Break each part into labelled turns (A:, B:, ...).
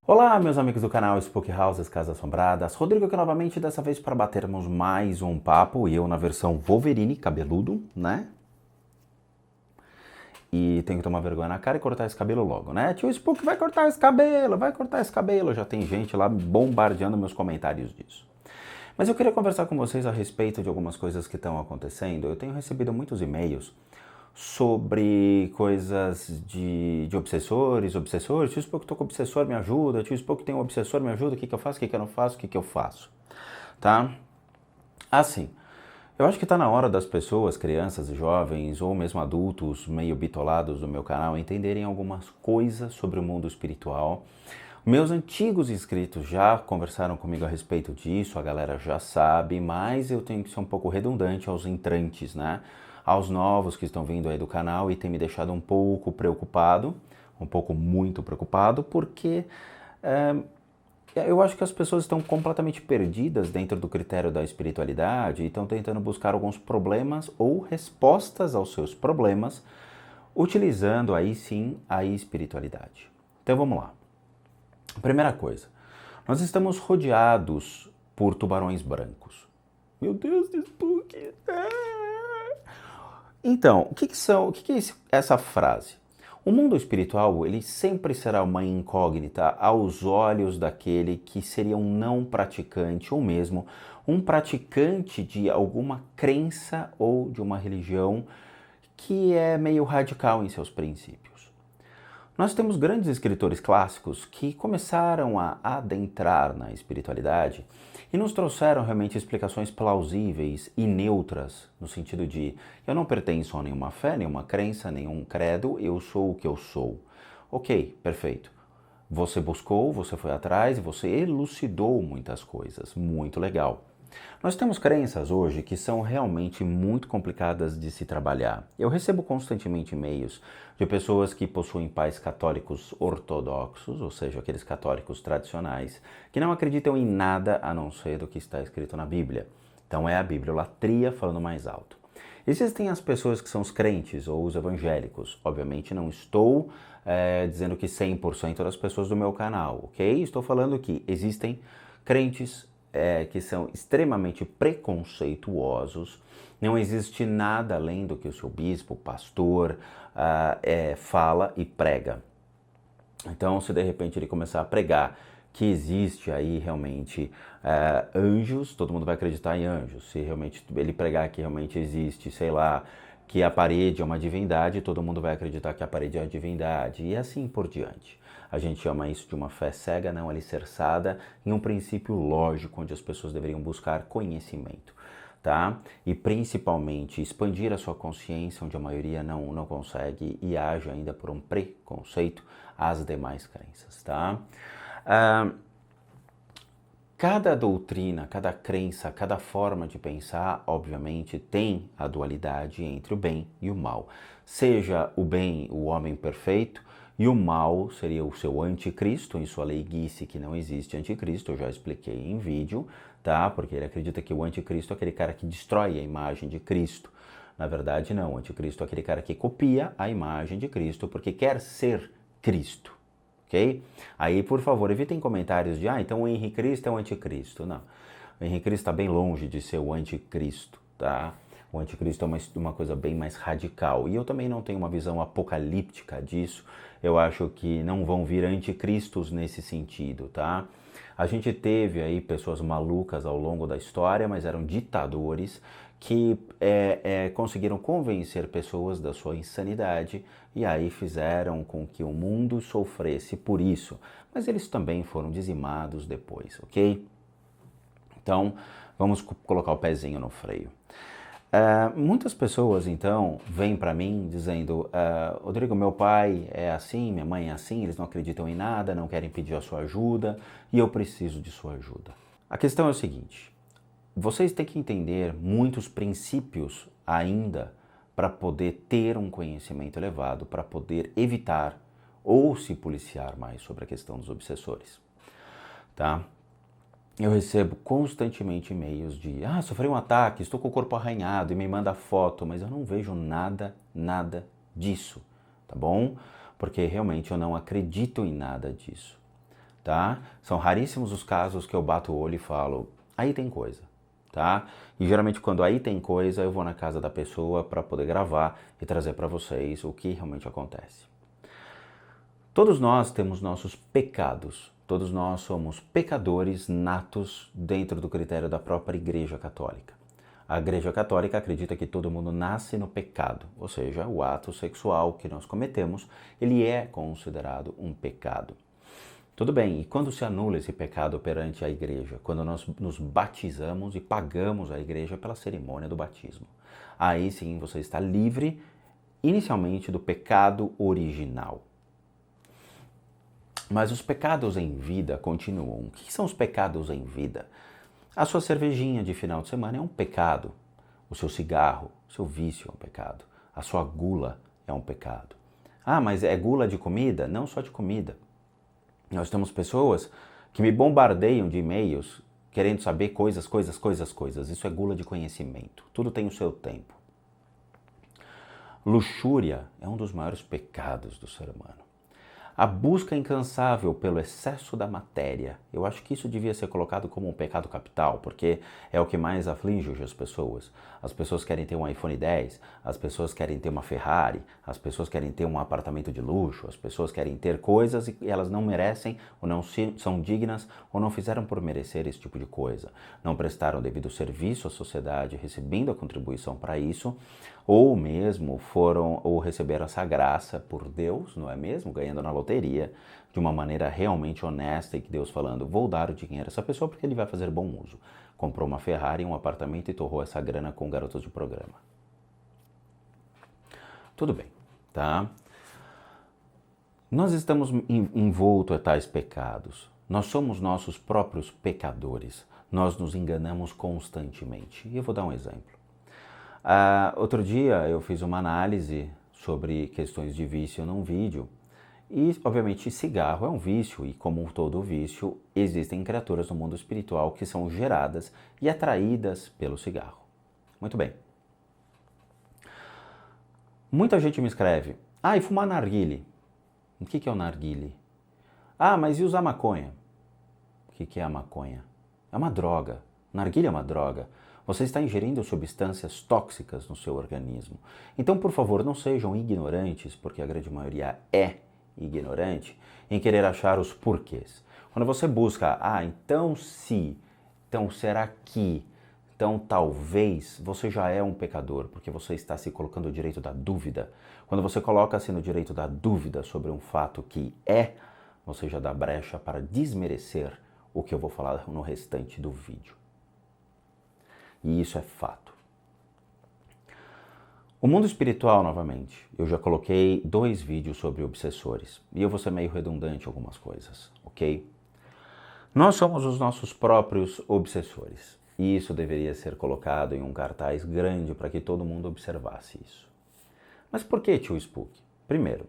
A: Olá, meus amigos do canal Spook Houses Casas Assombradas, Rodrigo aqui novamente, dessa vez para batermos mais um papo, e eu na versão Wolverine, cabeludo, né? E tenho que tomar vergonha na cara e cortar esse cabelo logo, né? Tio Spook vai cortar esse cabelo, já tem gente lá bombardeando meus comentários disso. Mas eu queria conversar com vocês a respeito de algumas coisas que estão acontecendo. Eu tenho recebido muitos e-mails sobre coisas de obsessores. Tio Spook, tô com obsessor, me ajuda. Tio Spook, tem um obsessor, me ajuda. O que que eu faço, o que que eu não faço, o que que eu faço? Tá? Assim, eu acho que tá na hora das pessoas, crianças e jovens, ou mesmo adultos meio bitolados do meu canal, entenderem algumas coisas sobre o mundo espiritual. Meus antigos inscritos já conversaram comigo a respeito disso, a galera já sabe, mas eu tenho que ser um pouco redundante aos entrantes, né? Aos novos que estão vindo aí do canal, e tem me deixado um pouco preocupado, um pouco muito preocupado, porque eu acho que as pessoas estão completamente perdidas dentro do critério da espiritualidade e estão tentando buscar alguns problemas ou respostas aos seus problemas, utilizando aí sim a espiritualidade. Então vamos lá. Primeira coisa, nós estamos rodeados por tubarões brancos. Meu Deus, Spook! Então, o que é essa frase? O mundo espiritual, ele sempre será uma incógnita aos olhos daquele que seria um não praticante ou mesmo um praticante de alguma crença ou de uma religião que é meio radical em seus princípios. Nós temos grandes escritores clássicos que começaram a adentrar na espiritualidade e nos trouxeram realmente explicações plausíveis e neutras, no sentido de eu não pertenço a nenhuma fé, nenhuma crença, nenhum credo, eu sou o que eu sou. Ok, perfeito. Você buscou, você foi atrás e você elucidou muitas coisas, muito legal. Nós temos crenças hoje que são realmente muito complicadas de se trabalhar. Eu recebo constantemente e-mails de pessoas que possuem pais católicos ortodoxos, ou seja, aqueles católicos tradicionais, que não acreditam em nada a não ser do que está escrito na Bíblia. Então é a bibliolatria falando mais alto. Existem as pessoas que são os crentes ou os evangélicos. Obviamente não estou dizendo que 100% das pessoas do meu canal, ok? Estou falando que existem crentes que são extremamente preconceituosos. Não existe nada além do que o seu bispo, pastor, fala e prega. Então, se de repente ele começar a pregar que existe aí realmente anjos, todo mundo vai acreditar em anjos. Se realmente ele pregar que realmente existe, sei lá, que a parede é uma divindade, todo mundo vai acreditar que a parede é uma divindade, e assim por diante. A gente chama isso de uma fé cega, não alicerçada em um princípio lógico, onde as pessoas deveriam buscar conhecimento, tá? E principalmente expandir a sua consciência, onde a maioria não consegue e age ainda por um preconceito às demais crenças, tá? Cada doutrina, cada crença, cada forma de pensar, obviamente, tem a dualidade entre o bem e o mal. Seja o bem o homem perfeito e o mal seria o seu anticristo, em sua leiguice que não existe anticristo, eu já expliquei em vídeo, tá? Porque ele acredita que o anticristo é aquele cara que destrói a imagem de Cristo. Na verdade, não. O anticristo é aquele cara que copia a imagem de Cristo porque quer ser Cristo. Ok? Aí, por favor, evitem comentários de então o Henrique Cristo é o anticristo. Não, o Henrique Cristo está bem longe de ser o anticristo, tá? O anticristo é uma coisa bem mais radical. E eu também não tenho uma visão apocalíptica disso. Eu acho que não vão vir anticristos nesse sentido, tá? A gente teve aí pessoas malucas ao longo da história, mas eram ditadores que conseguiram convencer pessoas da sua insanidade e aí fizeram com que o mundo sofresse por isso. Mas eles também foram dizimados depois, ok? Então, vamos colocar o pezinho no freio. Muitas pessoas, então, vêm para mim dizendo Rodrigo, meu pai é assim, minha mãe é assim, eles não acreditam em nada, não querem pedir a sua ajuda e eu preciso de sua ajuda. A questão é o seguinte, vocês têm que entender muitos princípios ainda para poder ter um conhecimento elevado, para poder evitar ou se policiar mais sobre a questão dos obsessores, tá? Eu recebo constantemente e-mails de sofri um ataque, estou com o corpo arranhado e me manda foto, mas eu não vejo nada disso, tá bom? Porque realmente eu não acredito em nada disso, tá? São raríssimos os casos que eu bato o olho e falo, aí tem coisa, tá? E geralmente quando aí tem coisa, eu vou na casa da pessoa para poder gravar e trazer para vocês o que realmente acontece. Todos nós temos nossos pecados. Todos nós somos pecadores natos dentro do critério da própria Igreja Católica. A Igreja Católica acredita que todo mundo nasce no pecado, ou seja, o ato sexual que nós cometemos, ele é considerado um pecado. Tudo bem, e quando se anula esse pecado perante a Igreja? Quando nós nos batizamos e pagamos a Igreja pela cerimônia do batismo. Aí sim você está livre, inicialmente, do pecado original. Mas os pecados em vida continuam. O que são os pecados em vida? A sua cervejinha de final de semana é um pecado. O seu cigarro, o seu vício é um pecado. A sua gula é um pecado. Ah, mas é gula de comida? Não só de comida. Nós temos pessoas que me bombardeiam de e-mails querendo saber coisas. Isso é gula de conhecimento. Tudo tem o seu tempo. Luxúria é um dos maiores pecados do ser humano. A busca incansável pelo excesso da matéria. Eu acho que isso devia ser colocado como um pecado capital, porque é o que mais aflige hoje as pessoas. As pessoas querem ter um iPhone 10, as pessoas querem ter uma Ferrari, as pessoas querem ter um apartamento de luxo, as pessoas querem ter coisas e elas não merecem, ou não são dignas, ou não fizeram por merecer esse tipo de coisa. Não prestaram devido serviço à sociedade, recebendo a contribuição para isso, ou mesmo ou receberam essa graça por Deus, não é mesmo? Ganhando na loteria, de uma maneira realmente honesta e que Deus falando, vou dar o dinheiro a essa pessoa porque ele vai fazer bom uso. Comprou uma Ferrari, um apartamento e torrou essa grana com garotos de programa. Tudo bem, tá? Nós estamos envoltos a tais pecados. Nós somos nossos próprios pecadores. Nós nos enganamos constantemente. E eu vou dar um exemplo. Outro dia eu fiz uma análise sobre questões de vício num vídeo e, obviamente, cigarro é um vício e, como todo vício, existem criaturas no mundo espiritual que são geradas e atraídas pelo cigarro. Muito bem. Muita gente me escreve, e fumar narguile? O que é o narguile? Mas e usar maconha? O que é a maconha? É uma droga. Narguile é uma droga. Você está ingerindo substâncias tóxicas no seu organismo. Então, por favor, não sejam ignorantes, porque a grande maioria é ignorante, em querer achar os porquês. Quando você busca, então se, então será que, então talvez, você já é um pecador, porque você está se colocando no direito da dúvida. Quando você coloca-se no direito da dúvida sobre um fato que é, você já dá brecha para desmerecer o que eu vou falar no restante do vídeo. E isso é fato. O mundo espiritual, novamente, eu já coloquei 2 vídeos sobre obsessores. E eu vou ser meio redundante em algumas coisas, ok? Nós somos os nossos próprios obsessores. E isso deveria ser colocado em um cartaz grande para que todo mundo observasse isso. Mas por que, tio Spook? Primeiro,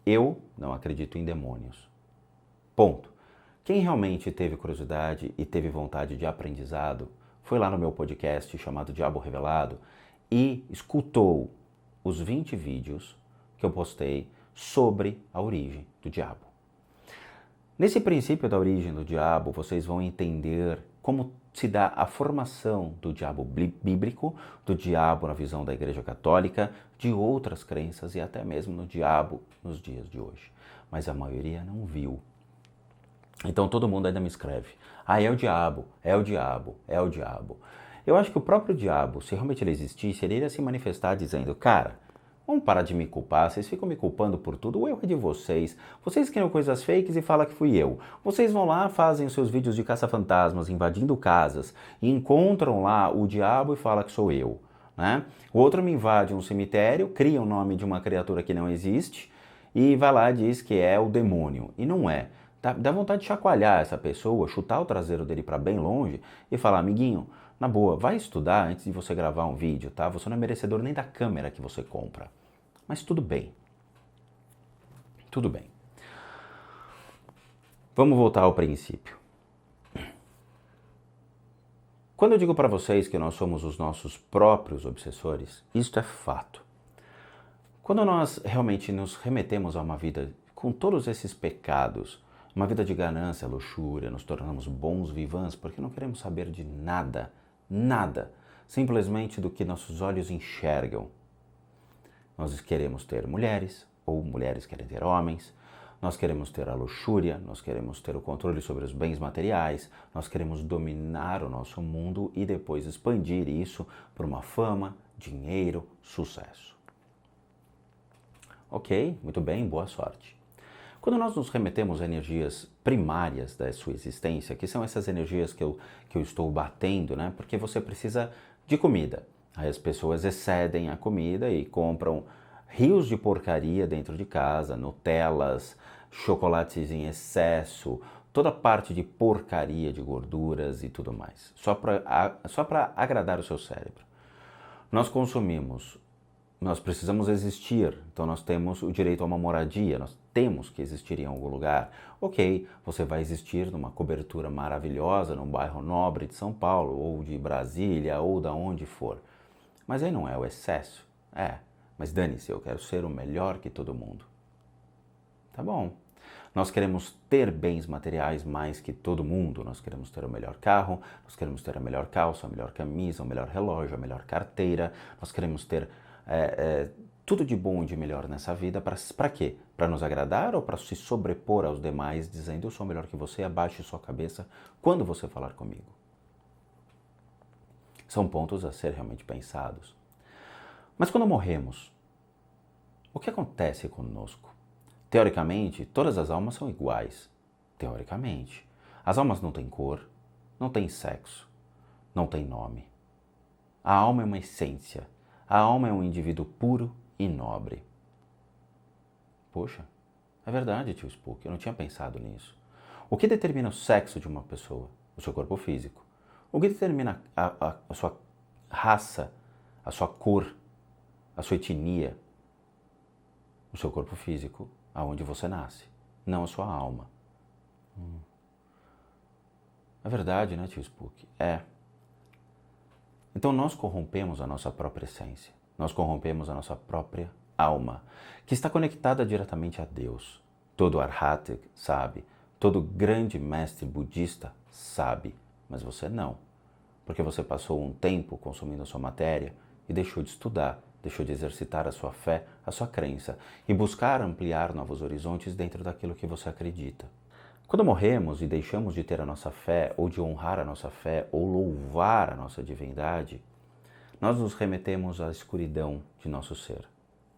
A: eu não acredito em demônios. Ponto. Quem realmente teve curiosidade e teve vontade de aprendizado foi lá no meu podcast chamado Diabo Revelado e escutou os 20 vídeos que eu postei sobre a origem do diabo. Nesse princípio da origem do diabo, vocês vão entender como se dá a formação do diabo bíblico, do diabo na visão da Igreja Católica, de outras crenças e até mesmo no diabo nos dias de hoje. Mas a maioria não viu. Então todo mundo ainda me escreve, é o diabo, é o diabo, é o diabo. Eu acho que o próprio diabo, se realmente ele existisse, ele iria se manifestar dizendo, cara, vamos parar de me culpar, vocês ficam me culpando por tudo, o erro é de vocês. Vocês criam coisas fakes e falam que fui eu. Vocês vão lá, fazem os seus vídeos de caça-fantasmas, invadindo casas, e encontram lá o diabo e falam que sou eu. Né? O outro me invade um cemitério, cria o nome de uma criatura que não existe, e vai lá e diz que é o demônio. E não é. Dá vontade de chacoalhar essa pessoa, chutar o traseiro dele para bem longe e falar, amiguinho, na boa, vai estudar antes de você gravar um vídeo, tá? Você não é merecedor nem da câmera que você compra. Mas tudo bem. Tudo bem. Vamos voltar ao princípio. Quando eu digo para vocês que nós somos os nossos próprios obsessores, isto é fato. Quando nós realmente nos remetemos a uma vida com todos esses pecados, Uma vida de ganância, luxúria, nos tornamos bons vivants porque não queremos saber de nada, nada, simplesmente do que nossos olhos enxergam. Nós queremos ter mulheres, ou mulheres querem ter homens, nós queremos ter a luxúria, nós queremos ter o controle sobre os bens materiais, nós queremos dominar o nosso mundo e depois expandir isso por uma fama, dinheiro, sucesso. Ok, muito bem, boa sorte. Quando nós nos remetemos a energias primárias da sua existência, que são essas energias que eu estou batendo, né? Porque você precisa de comida. Aí as pessoas excedem a comida e compram rios de porcaria dentro de casa, Nutellas, chocolates em excesso, toda parte de porcaria, de gorduras e tudo mais, só para agradar o seu cérebro. Nós consumimos, nós precisamos existir, então nós temos o direito a uma moradia, nós temos que existir em algum lugar. Ok, você vai existir numa cobertura maravilhosa, num bairro nobre de São Paulo, ou de Brasília, ou da onde for. Mas aí não é o excesso? É, mas dane-se, eu quero ser o melhor que todo mundo. Tá bom. Nós queremos ter bens materiais mais que todo mundo. Nós queremos ter o melhor carro, nós queremos ter a melhor calça, a melhor camisa, o melhor relógio, a melhor carteira. Nós queremos ter tudo de bom e de melhor nessa vida. Para quê? Para nos agradar ou para se sobrepor aos demais, dizendo eu sou melhor que você, abaixe sua cabeça quando você falar comigo? São pontos a ser realmente pensados. Mas quando morremos, o que acontece conosco? Teoricamente, todas as almas são iguais. Teoricamente. As almas não têm cor, não têm sexo, não têm nome. A alma é uma essência. A alma é um indivíduo puro e nobre. Poxa, é verdade, tio Spook, eu não tinha pensado nisso. O que determina o sexo de uma pessoa? O seu corpo físico. O que determina a sua raça, a sua cor, a sua etnia? O seu corpo físico, aonde você nasce, não a sua alma. É verdade, né, tio Spook? É. Então nós corrompemos a nossa própria essência. Nós corrompemos a nossa própria alma, que está conectada diretamente a Deus. Todo Arhatic sabe, todo grande mestre budista sabe, mas você não. Porque você passou um tempo consumindo a sua matéria e deixou de estudar, deixou de exercitar a sua fé, a sua crença e buscar ampliar novos horizontes dentro daquilo que você acredita. Quando morremos e deixamos de ter a nossa fé, ou de honrar a nossa fé, ou louvar a nossa divindade, nós nos remetemos à escuridão de nosso ser.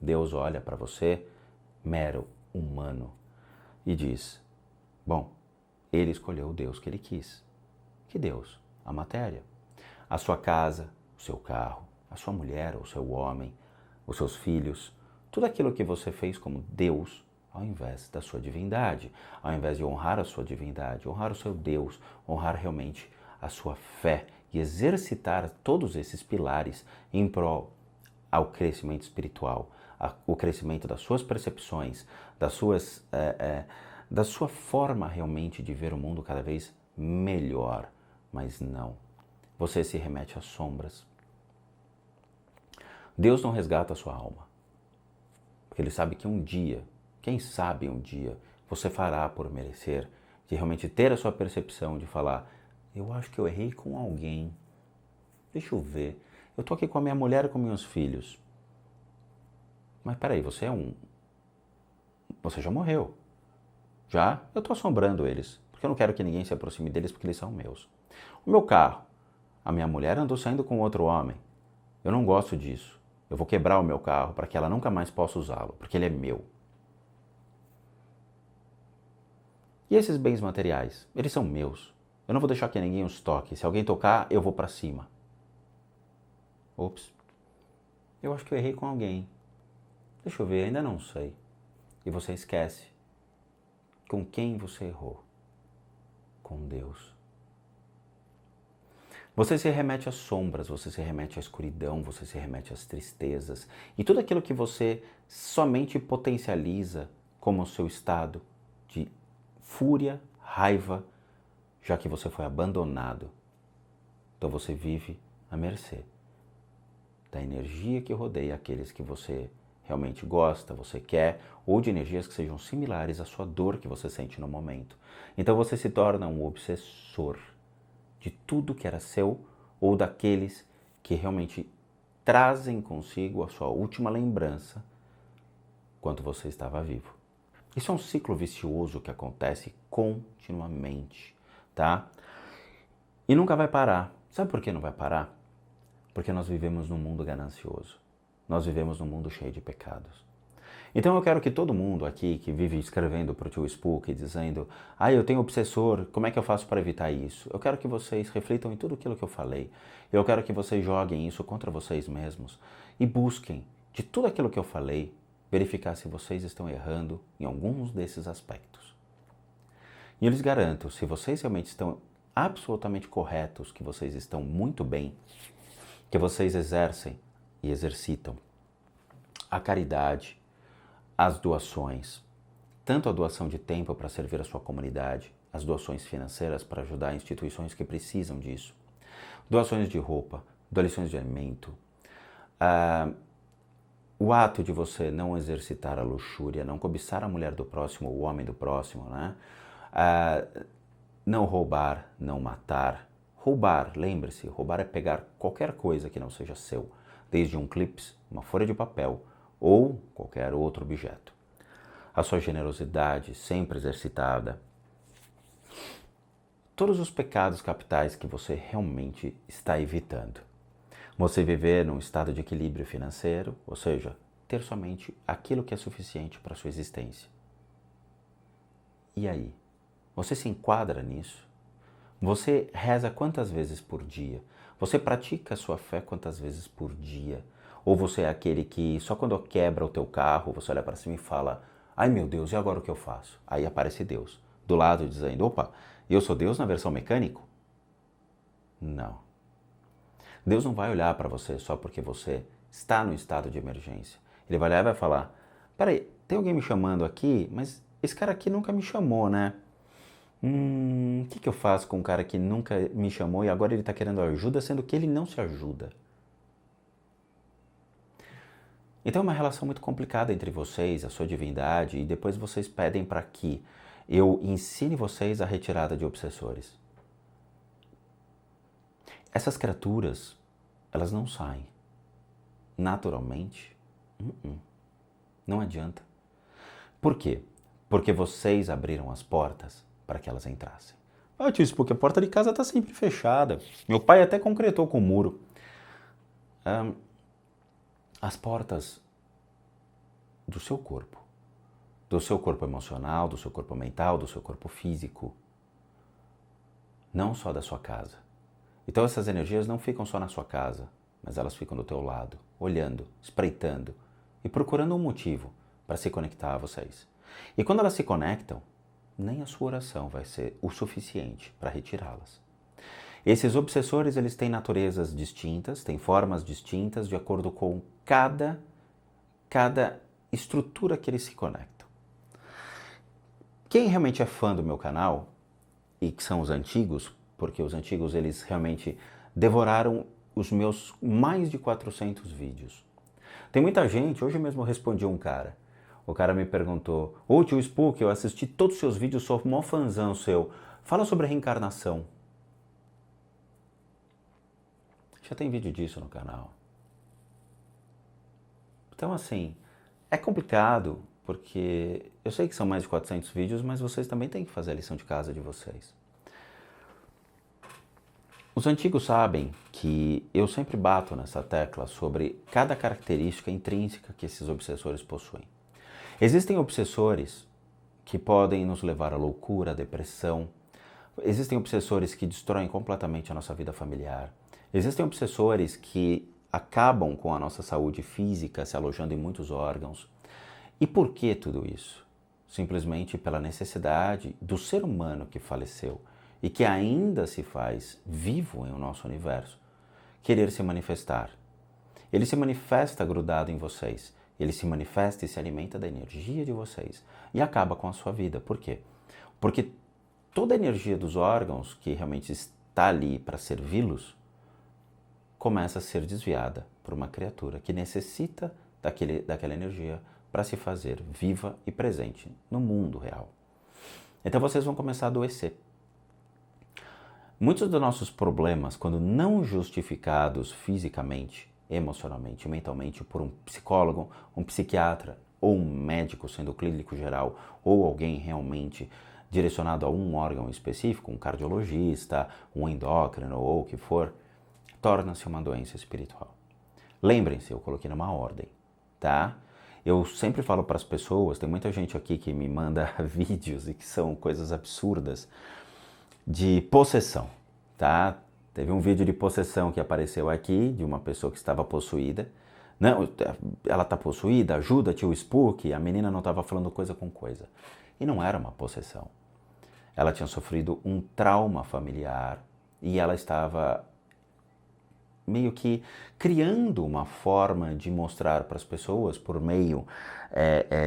A: Deus olha para você, mero humano, e diz, bom, ele escolheu o Deus que ele quis. Que Deus? A matéria. A sua casa, o seu carro, a sua mulher, o seu homem, os seus filhos, tudo aquilo que você fez como Deus, ao invés da sua divindade, ao invés de honrar a sua divindade, honrar o seu Deus, honrar realmente a sua fé e exercitar todos esses pilares em prol ao crescimento espiritual, o crescimento das suas percepções, da sua forma realmente de ver o mundo cada vez melhor. Mas não, você se remete às sombras. Deus não resgata a sua alma, porque Ele sabe que um dia, quem sabe um dia, você fará por merecer de realmente ter a sua percepção de falar, eu acho que eu errei com alguém, deixa eu ver, eu tô aqui com a minha mulher e com meus filhos, mas peraí, você já morreu, já? Eu tô assombrando eles, porque eu não quero que ninguém se aproxime deles porque eles são meus. O meu carro, a minha mulher andou saindo com outro homem, eu não gosto disso, eu vou quebrar o meu carro para que ela nunca mais possa usá-lo, porque ele é meu. E esses bens materiais, eles são meus. Eu não vou deixar que ninguém os toque. Se alguém tocar, eu vou para cima. Ops. Eu acho que eu errei com alguém. Deixa eu ver, ainda não sei. E você esquece. Com quem você errou? Com Deus. Você se remete às sombras, você se remete à escuridão, você se remete às tristezas. E tudo aquilo que você somente potencializa como o seu estado de fúria, raiva, já que você foi abandonado. Então você vive à mercê da energia que rodeia aqueles que você realmente gosta, você quer, ou de energias que sejam similares à sua dor que você sente no momento. Então você se torna um obsessor de tudo que era seu ou daqueles que realmente trazem consigo a sua última lembrança enquanto você estava vivo. Isso é um ciclo vicioso que acontece continuamente, tá? E nunca vai parar. Sabe por que não vai parar? Porque nós vivemos num mundo ganancioso. Nós vivemos num mundo cheio de pecados. Então eu quero que todo mundo aqui que vive escrevendo para o Tio Spook e dizendo eu tenho obsessor, como é que eu faço para evitar isso? Eu quero que vocês reflitam em tudo aquilo que eu falei. Eu quero que vocês joguem isso contra vocês mesmos e busquem, de tudo aquilo que eu falei, verificar se vocês estão errando em alguns desses aspectos. E eu lhes garanto, se vocês realmente estão absolutamente corretos, que vocês estão muito bem, que vocês exercem e exercitam a caridade, as doações, tanto a doação de tempo para servir a sua comunidade, as doações financeiras para ajudar instituições que precisam disso, doações de roupa, doações de alimento, o ato de você não exercitar a luxúria, não cobiçar a mulher do próximo, o homem do próximo, né? Não roubar, não matar. Roubar, lembre-se, roubar é pegar qualquer coisa que não seja seu, desde um clips, uma folha de papel ou qualquer outro objeto. A sua generosidade sempre exercitada. Todos os pecados capitais que você realmente está evitando. Você viver num estado de equilíbrio financeiro, ou seja, ter somente aquilo que é suficiente para a sua existência. E aí? Você se enquadra nisso? Você reza quantas vezes por dia? Você pratica a sua fé quantas vezes por dia? Ou você é aquele que só quando quebra o teu carro, você olha para cima e fala, ai meu Deus, e agora o que eu faço? Aí aparece Deus, do lado dizendo, opa, eu sou Deus na versão mecânico? Não. Deus não vai olhar para você só porque você está no estado de emergência. Ele vai olhar e vai falar, peraí, tem alguém me chamando aqui, mas esse cara aqui nunca me chamou, né? O que eu faço com um cara que nunca me chamou e agora ele está querendo ajuda, sendo que ele não se ajuda? Então é uma relação muito complicada entre vocês, a sua divindade, e depois vocês pedem para que eu ensine vocês a retirada de obsessores. Essas criaturas, elas não saem naturalmente. Não adianta. Por quê? Porque vocês abriram as portas para que elas entrassem. Tio Spook, a porta de casa está sempre fechada. Meu pai até concretou com o muro. As portas do seu corpo emocional, do seu corpo mental, do seu corpo físico, não só da sua casa. Então essas energias não ficam só na sua casa, mas elas ficam do teu lado, olhando, espreitando e procurando um motivo para se conectar a vocês. E quando elas se conectam, nem a sua oração vai ser o suficiente para retirá-las. Esses obsessores, eles têm naturezas distintas, têm formas distintas de acordo com cada estrutura que eles se conectam. Quem realmente é fã do meu canal, e que são os antigos, porque os antigos eles realmente devoraram os meus mais de 400 vídeos. Tem muita gente, hoje mesmo eu respondi um cara. O cara me perguntou, Tio Spook, eu assisti todos os seus vídeos, sou mó fãzão seu. Fala sobre reencarnação. Já tem vídeo disso no canal. Então assim, é complicado, porque eu sei que são mais de 400 vídeos, mas vocês também têm que fazer a lição de casa de vocês. Os antigos sabem que eu sempre bato nessa tecla sobre cada característica intrínseca que esses obsessores possuem. Existem obsessores que podem nos levar à loucura, à depressão. Existem obsessores que destroem completamente a nossa vida familiar. Existem obsessores que acabam com a nossa saúde física, se alojando em muitos órgãos. E por que tudo isso? Simplesmente pela necessidade do ser humano que faleceu e que ainda se faz vivo em o nosso universo, querer se manifestar. Ele se manifesta grudado em vocês. Ele se manifesta e se alimenta da energia de vocês e acaba com a sua vida. Por quê? Porque toda a energia dos órgãos que realmente está ali para servi-los começa a ser desviada por uma criatura que necessita daquela energia para se fazer viva e presente no mundo real. Então vocês vão começar a adoecer. Muitos dos nossos problemas, quando não justificados fisicamente, emocionalmente, mentalmente por um psicólogo, um psiquiatra ou um médico, sendo clínico geral, ou alguém realmente direcionado a um órgão específico, um cardiologista, um endócrino ou o que for, torna-se uma doença espiritual. Lembrem-se, eu coloquei numa ordem, tá? Eu sempre falo para as pessoas, tem muita gente aqui que me manda vídeos e que são coisas absurdas, de possessão, tá? Teve um vídeo de possessão que apareceu aqui, de uma pessoa que estava possuída. Não, ela está possuída, ajuda tio Spook, a menina não estava falando coisa com coisa. E não era uma possessão. Ela tinha sofrido um trauma familiar e ela estava meio que criando uma forma de mostrar para as pessoas por meio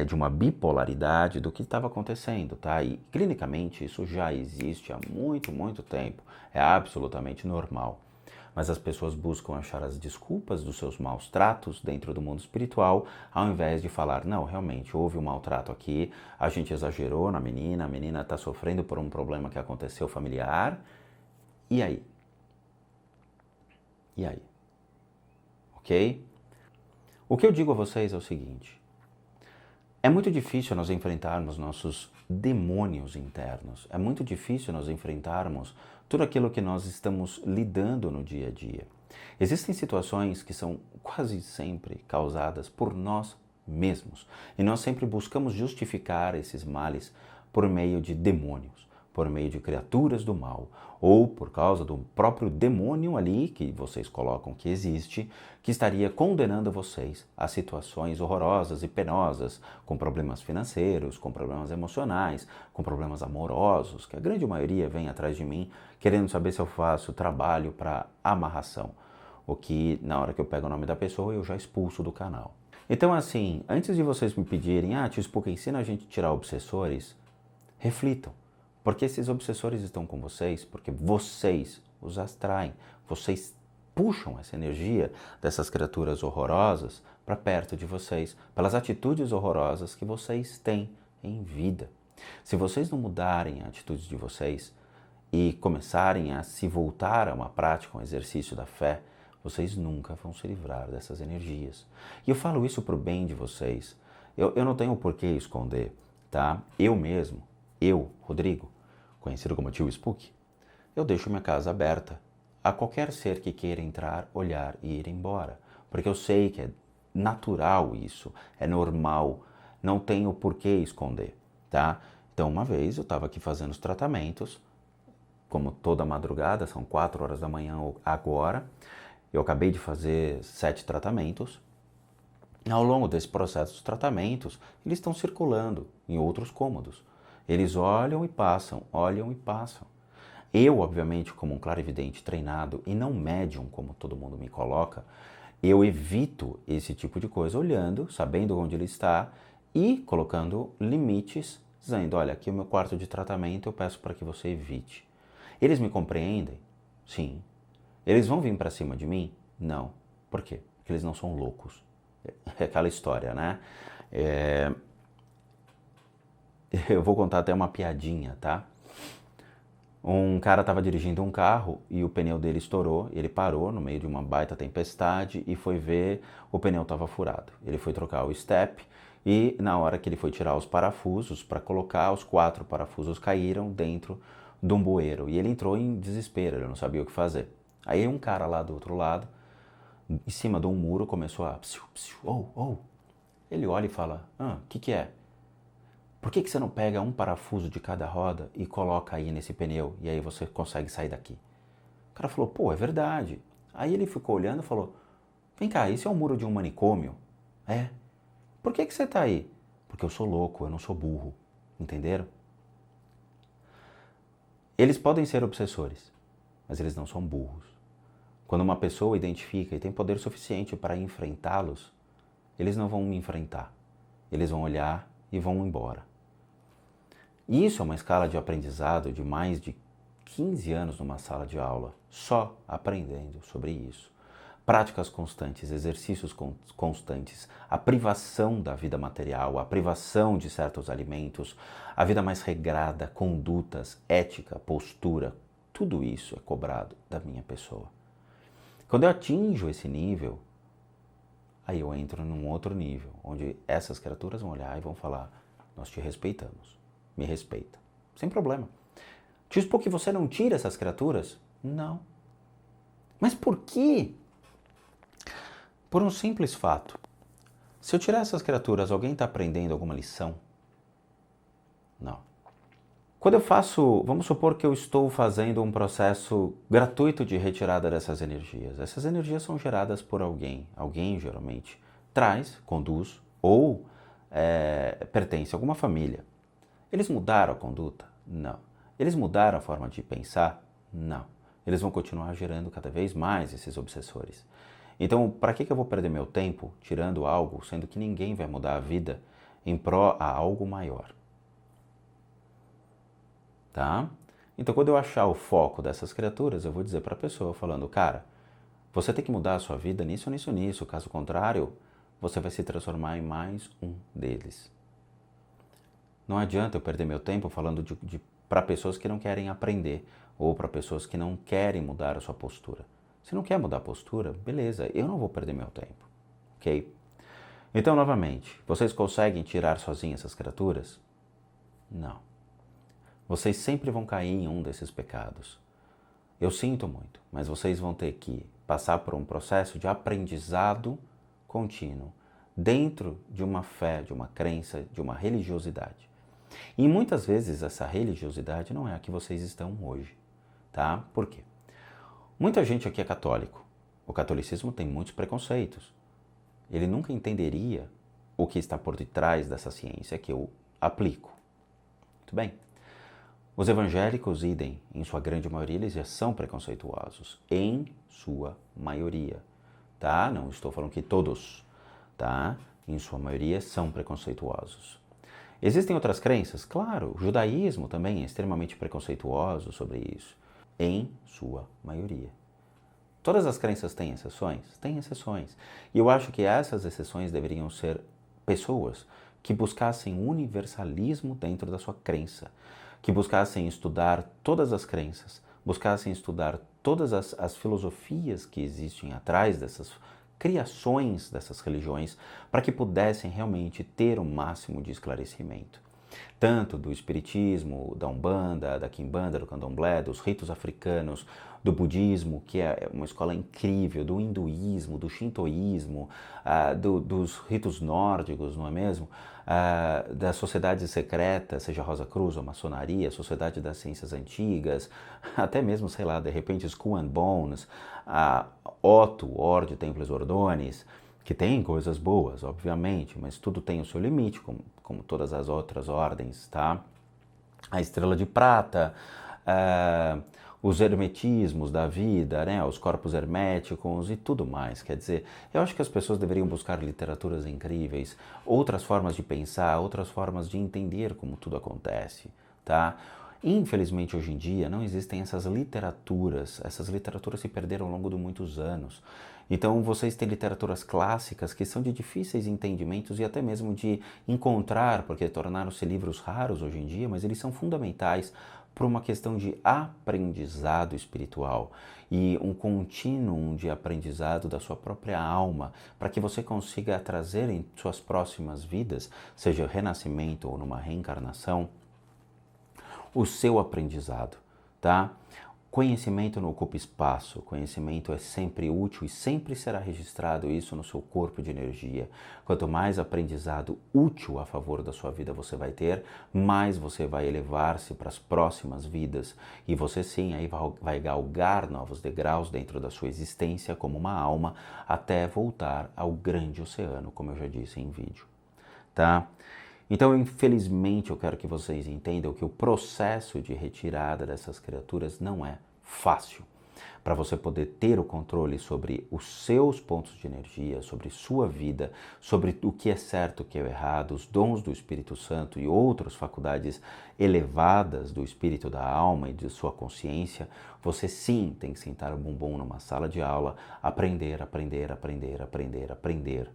A: de uma bipolaridade do que estava acontecendo, tá? E clinicamente isso já existe há muito, muito tempo, é absolutamente normal. Mas as pessoas buscam achar as desculpas dos seus maus tratos dentro do mundo espiritual, ao invés de falar, não, realmente houve um maltrato aqui, a gente exagerou na menina, a menina está sofrendo por um problema que aconteceu familiar, e aí? E aí? Ok? O que eu digo a vocês é o seguinte: é muito difícil nós enfrentarmos nossos demônios internos, é muito difícil nós enfrentarmos tudo aquilo que nós estamos lidando no dia a dia. Existem situações que são quase sempre causadas por nós mesmos e nós sempre buscamos justificar esses males por meio de demônios, por meio de criaturas do mal, ou por causa do próprio demônio ali, que vocês colocam que existe, que estaria condenando vocês a situações horrorosas e penosas, com problemas financeiros, com problemas emocionais, com problemas amorosos, que a grande maioria vem atrás de mim querendo saber se eu faço trabalho para amarração, o que na hora que eu pego o nome da pessoa eu já expulso do canal. Então assim, antes de vocês me pedirem, tio Spook, ensina a gente a tirar obsessores, reflitam. Porque esses obsessores estão com vocês, porque vocês os atraem, vocês puxam essa energia dessas criaturas horrorosas para perto de vocês, pelas atitudes horrorosas que vocês têm em vida. Se vocês não mudarem a atitude de vocês e começarem a se voltar a uma prática, um exercício da fé, vocês nunca vão se livrar dessas energias. E eu falo isso para o bem de vocês. Eu não tenho por que esconder, tá? Eu mesmo, Rodrigo, conhecido como tio Spook, eu deixo minha casa aberta a qualquer ser que queira entrar, olhar e ir embora. Porque eu sei que é natural isso, é normal, não tenho por que esconder, tá? Então uma vez eu estava aqui fazendo os tratamentos, como toda madrugada, são 4 horas da manhã agora, eu acabei de fazer 7 tratamentos. Ao longo desse processo dos tratamentos, eles estão circulando em outros cômodos. Eles olham e passam, olham e passam. Eu, obviamente, como um clarividente treinado e não médium, como todo mundo me coloca, eu evito esse tipo de coisa olhando, sabendo onde ele está e colocando limites, dizendo, olha, aqui é o meu quarto de tratamento, eu peço para que você evite. Eles me compreendem? Sim. Eles vão vir para cima de mim? Não. Por quê? Porque eles não são loucos. É aquela história, né? Eu vou contar até uma piadinha, tá? Um cara estava dirigindo um carro e o pneu dele estourou, ele parou no meio de uma baita tempestade e foi ver, o pneu estava furado. Ele foi trocar o step e na hora que ele foi tirar os parafusos para colocar, os 4 parafusos caíram dentro de um bueiro e ele entrou em desespero, ele não sabia o que fazer. Aí um cara lá do outro lado, em cima de um muro, começou a... Ele olha e fala, que é? Por que você não pega um parafuso de cada roda e coloca aí nesse pneu e aí você consegue sair daqui? O cara falou, pô, é verdade. Aí ele ficou olhando e falou, vem cá, isso é um muro de um manicômio? É. Por que você tá aí? Porque eu sou louco, eu não sou burro. Entenderam? Eles podem ser obsessores, mas eles não são burros. Quando uma pessoa identifica e tem poder suficiente para enfrentá-los, eles não vão me enfrentar. Eles vão olhar e vão embora. E isso é uma escala de aprendizado de mais de 15 anos numa sala de aula, só aprendendo sobre isso. práticas constantes, exercícios constantes, a privação da vida material, a privação de certos alimentos, a vida mais regrada, condutas, ética, postura, tudo isso é cobrado da minha pessoa. Quando eu atinjo esse nível, aí eu entro num outro nível, onde essas criaturas vão olhar e vão falar: nós te respeitamos, me respeita, sem problema. Te expor que você não tira essas criaturas? Não. Mas por quê? Por um simples fato. Se eu tirar essas criaturas, alguém está aprendendo alguma lição? Não. Quando eu faço, vamos supor que eu estou fazendo um processo gratuito de retirada dessas energias. Essas energias são geradas por alguém. Alguém, geralmente, traz, conduz ou pertence a alguma família. Eles mudaram a conduta? Não. Eles mudaram a forma de pensar? Não. Eles vão continuar gerando cada vez mais esses obsessores. Então, para que eu vou perder meu tempo tirando algo, sendo que ninguém vai mudar a vida em pró a algo maior? Tá? Então, quando eu achar o foco dessas criaturas, eu vou dizer para a pessoa, falando: cara, você tem que mudar a sua vida nisso, nisso, nisso. Caso contrário, você vai se transformar em mais um deles. Não adianta eu perder meu tempo falando para pessoas que não querem aprender ou para pessoas que não querem mudar a sua postura. Se não quer mudar a postura, beleza, eu não vou perder meu tempo, ok? Então, novamente, vocês conseguem tirar sozinhos essas criaturas? Não. Vocês sempre vão cair em um desses pecados. Eu sinto muito, mas vocês vão ter que passar por um processo de aprendizado contínuo dentro de uma fé, de uma crença, de uma religiosidade. E muitas vezes essa religiosidade não é a que vocês estão hoje, tá? Por quê? Muita gente aqui é católico. O catolicismo tem muitos preconceitos. Ele nunca entenderia o que está por detrás dessa ciência que eu aplico. Muito bem. Os evangélicos, idem, em sua grande maioria, eles já são preconceituosos. Em sua maioria, tá? Não estou falando que todos, tá? Em sua maioria são preconceituosos. Existem outras crenças? Claro, o judaísmo também é extremamente preconceituoso sobre isso. Em sua maioria. Todas as crenças têm exceções? Têm exceções. E eu acho que essas exceções deveriam ser pessoas que buscassem universalismo dentro da sua crença, que buscassem estudar todas as crenças, buscassem estudar todas as filosofias que existem atrás dessas criações dessas religiões, para que pudessem realmente ter o máximo de esclarecimento. Tanto do espiritismo, da Umbanda, da Quimbanda, do Candomblé, dos ritos africanos, do budismo, que é uma escola incrível, do hinduísmo, do shintoísmo, dos ritos nórdicos, não é mesmo? Das sociedades secretas, seja Rosa Cruz ou maçonaria, Sociedade das Ciências Antigas, até mesmo, sei lá, de repente Skull and Bones, Otto, Ordem Templis Ordonis, que tem coisas boas, obviamente, mas tudo tem o seu limite, como todas as outras ordens, tá? A Estrela de Prata, os hermetismos da vida, né? Os corpos herméticos e tudo mais. Quer dizer, eu acho que as pessoas deveriam buscar literaturas incríveis, outras formas de pensar, outras formas de entender como tudo acontece, tá? Infelizmente, hoje em dia, não existem essas literaturas se perderam ao longo de muitos anos. Então, vocês têm literaturas clássicas que são de difíceis entendimentos e até mesmo de encontrar, porque tornaram-se livros raros hoje em dia, mas eles são fundamentais por uma questão de aprendizado espiritual e um contínuo de aprendizado da sua própria alma, para que você consiga trazer em suas próximas vidas, seja renascimento ou numa reencarnação, o seu aprendizado, tá? Conhecimento não ocupa espaço, conhecimento é sempre útil e sempre será registrado isso no seu corpo de energia. Quanto mais aprendizado útil a favor da sua vida você vai ter, mais você vai elevar-se para as próximas vidas e você sim aí vai galgar novos degraus dentro da sua existência como uma alma até voltar ao grande oceano, como eu já disse em vídeo, tá? Então, infelizmente, eu quero que vocês entendam que o processo de retirada dessas criaturas não é fácil. para você poder ter o controle sobre os seus pontos de energia, sobre sua vida, sobre o que é certo, o que é errado, os dons do Espírito Santo e outras faculdades elevadas do espírito da alma e de sua consciência, você sim tem que sentar o bumbum numa sala de aula, aprender, aprender, aprender, aprender, aprender.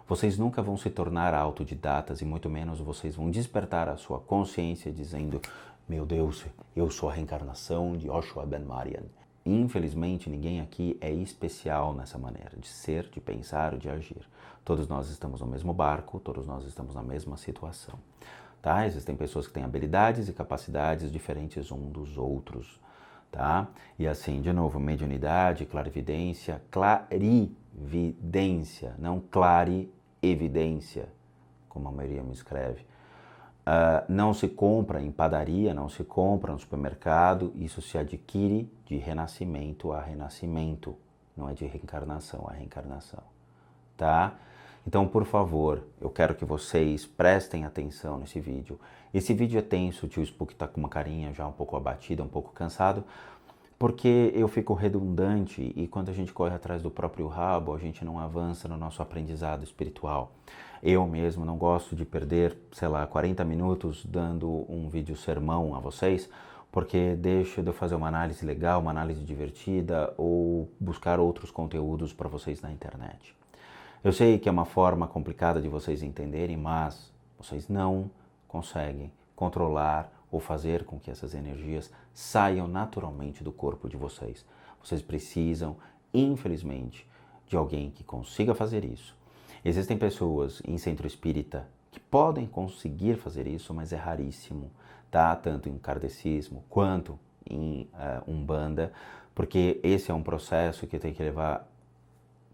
A: Vocês nunca vão se tornar autodidatas e muito menos vocês vão despertar a sua consciência dizendo: meu Deus, eu sou a reencarnação de Yoshua Ben Marian. Infelizmente, ninguém aqui é especial nessa maneira de ser, de pensar ou de agir. Todos nós estamos no mesmo barco, todos nós estamos na mesma situação. Tá? Existem pessoas que têm habilidades e capacidades diferentes um dos outros. Tá? E assim, de novo, mediunidade, clarividência, clarividência, não clarevidência, como a maioria me escreve. Não se compra em padaria, não se compra no supermercado, isso se adquire de renascimento a renascimento, não é de reencarnação a reencarnação, tá? Então, por favor, eu quero que vocês prestem atenção nesse vídeo. Esse vídeo é tenso, o tio Spook tá com uma carinha já um pouco abatida, um pouco cansado, porque eu fico redundante e quando a gente corre atrás do próprio rabo, a gente não avança no nosso aprendizado espiritual. Eu mesmo não gosto de perder, sei lá, 40 minutos dando um vídeo sermão a vocês, porque deixa de eu fazer uma análise legal, uma análise divertida ou buscar outros conteúdos para vocês na internet. Eu sei que é uma forma complicada de vocês entenderem, mas vocês não conseguem controlar ou fazer com que essas energias saiam naturalmente do corpo de vocês. Vocês precisam, infelizmente, de alguém que consiga fazer isso. Existem pessoas em centro espírita que podem conseguir fazer isso, mas é raríssimo, tá? Tanto em kardecismo quanto em Umbanda, porque esse é um processo que tem que levar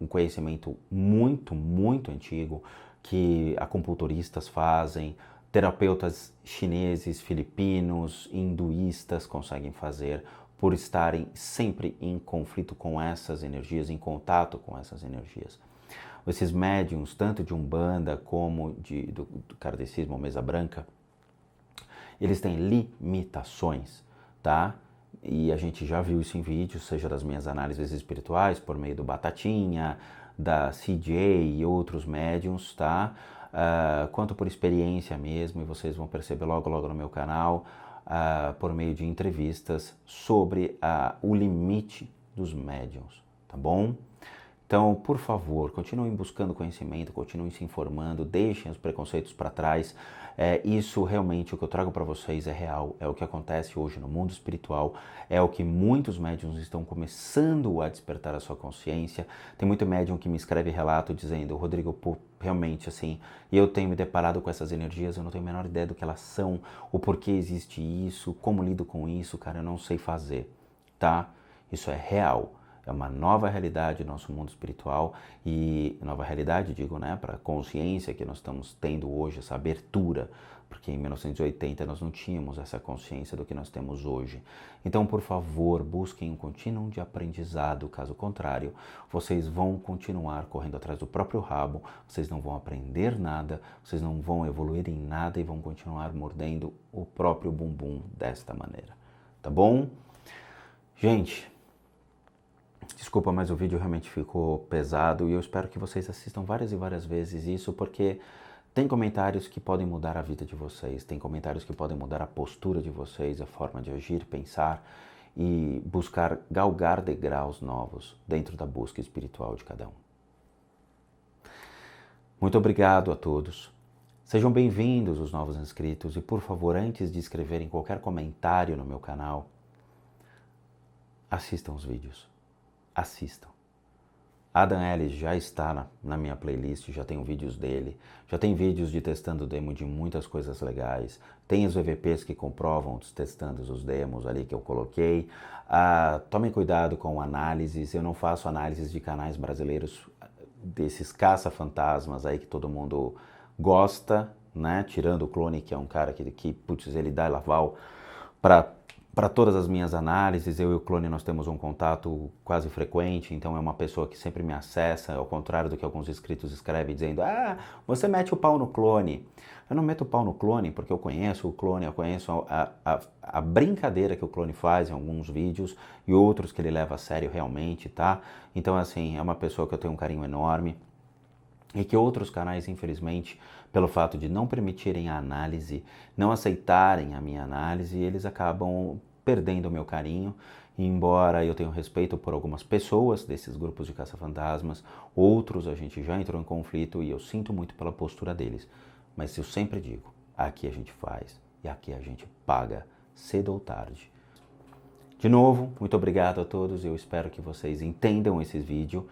A: um conhecimento muito, muito antigo, que acupunturistas fazem, terapeutas chineses, filipinos, hinduístas conseguem fazer, por estarem sempre em conflito com essas energias, em contato com essas energias. Esses médiums, tanto de Umbanda como do kardecismo, mesa branca, eles têm limitações, tá? E a gente já viu isso em vídeos, seja das minhas análises espirituais, por meio do Batatinha, da CJ e outros médiums, tá? Quanto por experiência mesmo, e vocês vão perceber logo no meu canal, por meio de entrevistas sobre o limite dos médiums, tá bom? Então, por favor, continuem buscando conhecimento, continuem se informando, deixem os preconceitos para trás. Isso realmente, o que eu trago para vocês é real, é o que acontece hoje no mundo espiritual, é o que muitos médiums estão começando a despertar a sua consciência. Tem muito médium que me escreve relato dizendo: Rodrigo, pô, realmente assim, eu tenho me deparado com essas energias, eu não tenho a menor ideia do que elas são, o porquê existe isso, como lido com isso, cara, eu não sei fazer, tá? Isso é real. É uma nova realidade no nosso mundo espiritual e nova realidade, digo, né, para a consciência que nós estamos tendo hoje, essa abertura, porque em 1980 nós não tínhamos essa consciência do que nós temos hoje. Então, por favor, busquem um contínuo de aprendizado, caso contrário, vocês vão continuar correndo atrás do próprio rabo, vocês não vão aprender nada, vocês não vão evoluir em nada e vão continuar mordendo o próprio bumbum desta maneira, tá bom? Gente, desculpa, mas o vídeo realmente ficou pesado e eu espero que vocês assistam várias e várias vezes isso, porque tem comentários que podem mudar a vida de vocês, tem comentários que podem mudar a postura de vocês, a forma de agir, pensar e buscar galgar degraus novos dentro da busca espiritual de cada um. Muito obrigado a todos. Sejam bem-vindos os novos inscritos e, por favor, antes de escreverem qualquer comentário no meu canal, assistam os vídeos. Assistam. Adam Ellis já está na minha playlist, já tenho vídeos dele, já tem vídeos de testando demo de muitas coisas legais, tem os EVPs que comprovam os testando os demos ali que eu coloquei. Tomem cuidado com análises, eu não faço análises de canais brasileiros desses caça-fantasmas aí que todo mundo gosta, né? Tirando o Clone, que é um cara que putz, ele dá laval para para todas as minhas análises. Eu e o clone nós temos um contato quase frequente, então é uma pessoa que sempre me acessa, ao contrário do que alguns inscritos escrevem dizendo: ah, você mete o pau no clone. Eu não meto o pau no clone porque eu conheço o clone, eu conheço a brincadeira que o clone faz em alguns vídeos e outros que ele leva a sério realmente, tá? Então, assim, é uma pessoa que eu tenho um carinho enorme. E que outros canais, infelizmente, pelo fato de não permitirem a análise, não aceitarem a minha análise, eles acabam perdendo o meu carinho. E embora eu tenha respeito por algumas pessoas desses grupos de caça-fantasmas, outros a gente já entrou em conflito e eu sinto muito pela postura deles. Mas eu sempre digo, aqui a gente faz e aqui a gente paga, cedo ou tarde. De novo, muito obrigado a todos, eu espero que vocês entendam esse vídeo,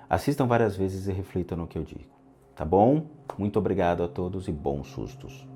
A: assistam várias vezes e reflitam no que eu digo, tá bom? Muito obrigado a todos e bons sustos!